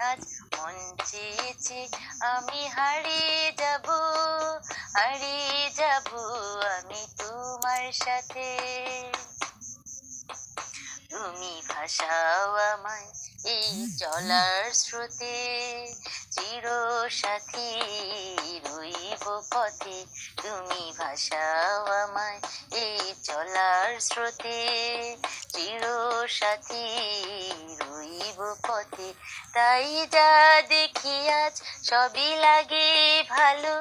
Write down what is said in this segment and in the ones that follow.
আজ মন চেয়েছে আমি হারিয়ে যাব আমি তোমার সাথে। তুমি ভাসাও আমায় এই চলার স্রোতে, চির সাথী রইব পথে। তুমি ভাসাও আমায় এই চলার স্রোতে, চির সাথী রইব পথে। তাই যা দেখি আজ সবই লাগে ভালো,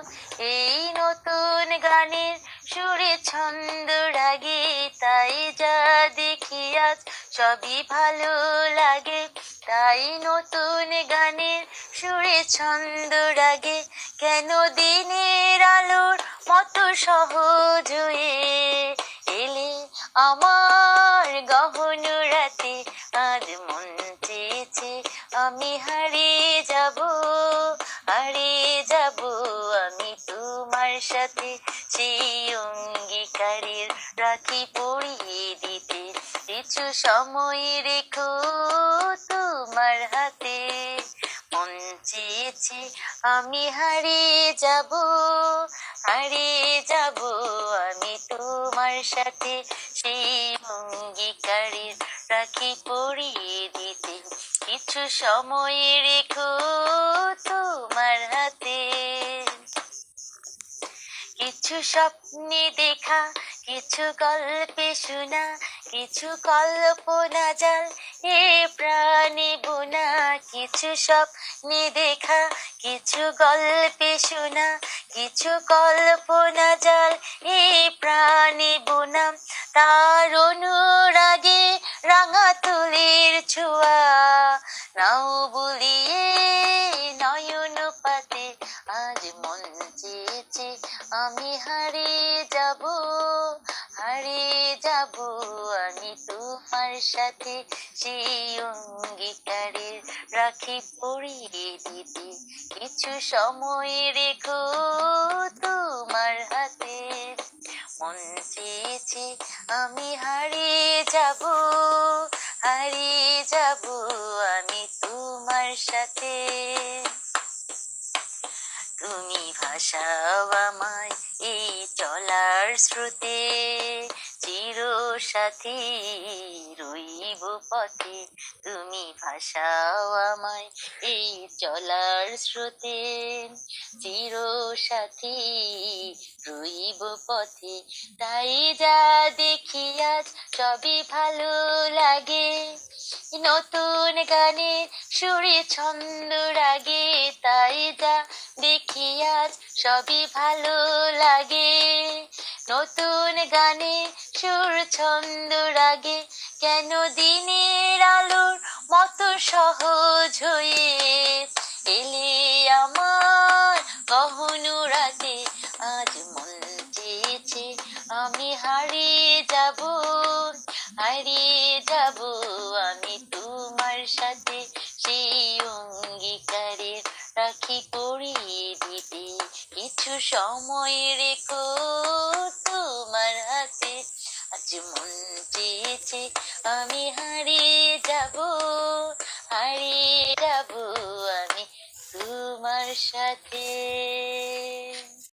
এই নতুন গানের সুরে ছন্দ রাগে। তাই যা দেখি আজ সবই ভালো লাগে, তাই নতুন গানের সুরে ছন্দ রাগে। কেন দিনের আলোর মতো সহজ হয়ে এলে আমার গহন রাতে। আজ মন চেয়েছে আমি হারিয়ে যাব আমি তোমার সাথে। সেই অঙ্গীকারের রাখি পরিয়ে দিতে কিছু সময় রেখো তোমার হাতে। মন চেয়েছে আমি হারিয়ে যাব আমি তোমার সাথে। সেই অঙ্গীকারের রাখি পরিয়ে দিতে কিছু সময় রেখো তোমার হাতে। কিছু স্বপ্নে দেখা, কিছু গল্পে শোনা, কিছু কল্পনা জাল এ প্রাণে বোনা। কিছু স্বপ্নে দেখা, কিছু গল্পে শোনা, কিছু কল্পনা জাল এ প্রাণে বোনা। তার অনুরাগে রাঙা তুলির ছোঁয়া নাও বুলিয়ে নয়ন পাতে। আজ মন চেয়েছে আমি হারিয়ে যাব আমি তোমার সাথে। সেই অঙ্গীকারের রাখি পরিয়ে দিতে কিছু সময় রেখো তোমার হাতে। মন চেয়েছে আমি হারিয়ে যাব আমি তোমার সাথে। তুমি ভাসাও আমায় এই চলার স্রোতে, চির সাথী রইব পথে। তুমি ভাসাও আমায় এই চলার স্রোতে, চির সাথী রইব পথে। তাই যা দেখি আজ সবই ভালো লাগে, নতুন গানের সুরে ছন্দ রাগে। তাই যা দেখি আজ সবই ভালো লাগে, নতুন গানে সুর ছন্দ রাগে। কেন দিনের আলোর মতো সহজ হয়ে এলে আমার গহন রাতে। আজ মন চেয়েছে আমি হারিয়ে যাব আমি তোমার সাথে। সেই অঙ্গীকারের রাখি পরিয়ে দিতে কিছু সময় রেখো তোমার হাতে। আজ মন চেয়েছে আমি হারিয়ে যাব আমি তোমার সাথে।